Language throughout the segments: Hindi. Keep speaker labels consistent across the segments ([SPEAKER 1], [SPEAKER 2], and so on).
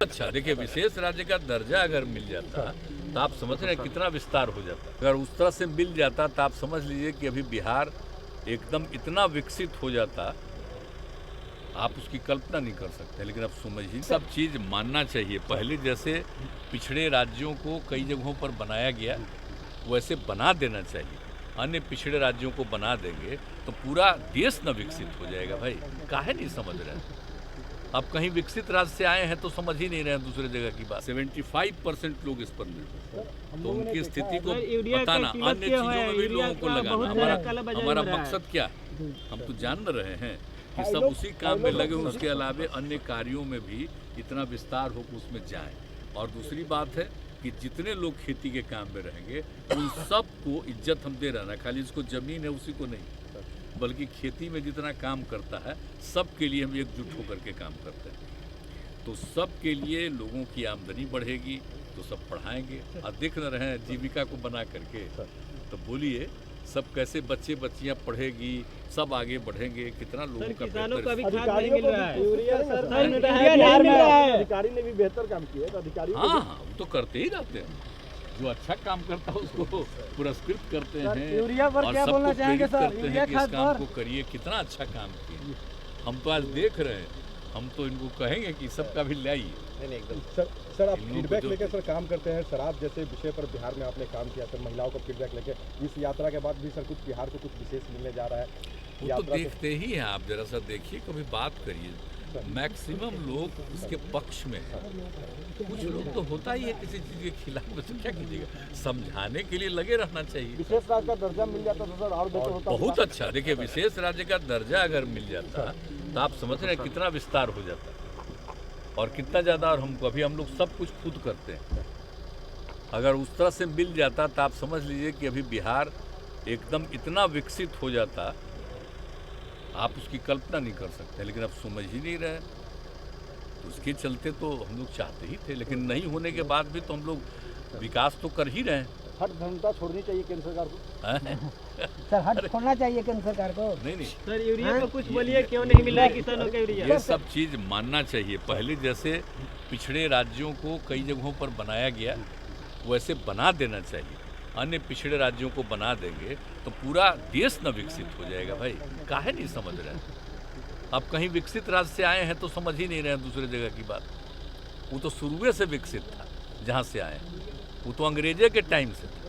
[SPEAKER 1] अच्छा देखिए, विशेष राज्य का दर्जा अगर मिल जाता तो आप समझ रहे हैं कितना विस्तार हो जाता। अगर उस तरह से मिल जाता तो आप समझ लीजिए कि अभी बिहार एकदम इतना विकसित हो जाता, आप उसकी कल्पना नहीं कर सकते। लेकिन अब समझिए, सब चीज़ मानना चाहिए। पहले जैसे पिछड़े राज्यों को कई जगहों पर बनाया गया, वैसे बना देना चाहिए। अन्य पिछड़े राज्यों को बना देंगे तो पूरा देश न विकसित हो जाएगा। भाई काहे नहीं समझ रहे हैं? अब कहीं विकसित राज्य से आए हैं तो समझ ही नहीं रहे हैं दूसरे जगह की बात। 75% लोग इस पर निर्भर, तो उनकी स्थिति को बताना, अन्य चीजों में भी लोगों को लगाना। हमारा मकसद क्या है, हम तो जान रहे हैं कि सब उसी काम में लगे, उसके अलावे अन्य कार्यों में भी इतना विस्तार हो कि उसमें जाएं। और दूसरी बात है कि जितने लोग खेती के काम में रहेंगे उन सबको इज्जत हम दे रहे हैं। खाली जिसको जमीन है उसी को नहीं, बल्कि खेती में जितना काम करता है सबके लिए हम एकजुट होकर के काम करते हैं। तो सबके लिए लोगों की आमदनी बढ़ेगी तो सब पढ़ाएंगे। और देख न रहे हैं जीविका को बना करके, तो बोलिए सब कैसे बच्चे बच्चियां पढ़ेगी, सब आगे बढ़ेंगे। कितना लोगों का
[SPEAKER 2] किसानों का भी खाद नहीं मिल रहा है,
[SPEAKER 3] अधिकारी ने भी बेहतर काम किया है। अधिकारी
[SPEAKER 1] हाँ वो तो करते ही रहते हैं। जो अच्छा काम करता है उसको पुरस्कृत करते हैं
[SPEAKER 3] यूरिया पर
[SPEAKER 1] और
[SPEAKER 3] क्या
[SPEAKER 1] सबको
[SPEAKER 3] बोलना चाहेंगे
[SPEAKER 1] प्रेरित
[SPEAKER 3] सर?
[SPEAKER 1] करते हैं
[SPEAKER 3] यूरिया
[SPEAKER 1] कि इस
[SPEAKER 3] खाद
[SPEAKER 1] काम
[SPEAKER 3] पर
[SPEAKER 1] को करिए, कितना अच्छा काम किए। हम तो आज देख रहे हैं, हम तो इनको कहेंगे कि सबका भी लाइए।
[SPEAKER 3] सर आप फीडबैक लेकर सर काम करते हैं। शराब जैसे विषय पर बिहार में आपने काम किया, सर महिलाओं का फीडबैक लेके इस यात्रा के बाद भी सर कुछ बिहार को कुछ विशेष मिलने जा रहा है।
[SPEAKER 1] वो तो देखते ही हैं आप, जरा सा देखिए, कभी बात करिए। मैक्सिमम लोग इसके पक्ष में हैं। कुछ लोग तो होता ही है किसी चीज़ के खिलाफ, तो क्या कीजिएगा, समझाने के लिए लगे रहना चाहिए।
[SPEAKER 3] विशेष राज्य का दर्जा मिल जाता तो सर और बेहतर होता।
[SPEAKER 1] बहुत अच्छा। देखिए, विशेष राज्य का दर्जा अगर मिल जाता तो आप समझ रहे हैं कितना विस्तार हो जाता और कितना ज़्यादा। और हमको अभी हम लोग सब कुछ खुद करते हैं। अगर उस तरह से मिल जाता तो आप समझ लीजिए कि अभी बिहार एकदम इतना विकसित हो जाता, आप उसकी कल्पना नहीं कर सकते। लेकिन अब समझ ही नहीं रहे, तो उसके चलते तो हम लोग चाहते ही थे, लेकिन नहीं होने के बाद भी तो हम लोग विकास तो कर ही रहे हैं।
[SPEAKER 3] हट धर्मता छोड़नी चाहिए केंद्र सरकार को।
[SPEAKER 4] सर हट छोड़ना चाहिए केंद्र सरकार को।
[SPEAKER 1] नहीं
[SPEAKER 2] सर यूरिया को कुछ बोलिए, क्यों नहीं मिल रहा है किसानों का यूरिया?
[SPEAKER 1] ये सब चीज़ मानना चाहिए। पहले जैसे पिछड़े राज्यों को कई जगहों पर बनाया गया, वैसे बना देना चाहिए। अन्य पिछड़े राज्यों को बना देंगे तो पूरा देश न विकसित हो जाएगा। भाई काहे नहीं समझ रहे हैं? अब कहीं विकसित राज्य से आए हैं तो समझ ही नहीं रहे हैं दूसरे जगह की बात। वो तो शुरू से विकसित था जहाँ से आए, वो तो अंग्रेजे के टाइम से था।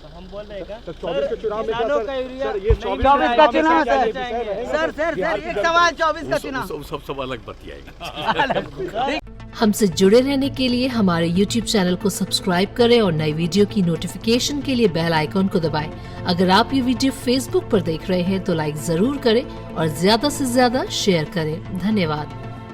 [SPEAKER 2] तो हम बोल रहे हैं
[SPEAKER 3] 24 के चुनाव में
[SPEAKER 2] किसानों का यूरिया,
[SPEAKER 3] ये 24
[SPEAKER 4] का चुनाव सर एक सवाल 24 का चुनाव
[SPEAKER 1] सब अलग बतियाएंगे।
[SPEAKER 5] हमसे जुड़े रहने के लिए हमारे YouTube चैनल को सब्सक्राइब करें और नई वीडियो की नोटिफिकेशन के लिए बेल आइकॉन को दबाएं। अगर आप ये वीडियो Facebook पर देख रहे हैं तो लाइक जरूर करें और ज्यादा से ज्यादा शेयर करें। धन्यवाद।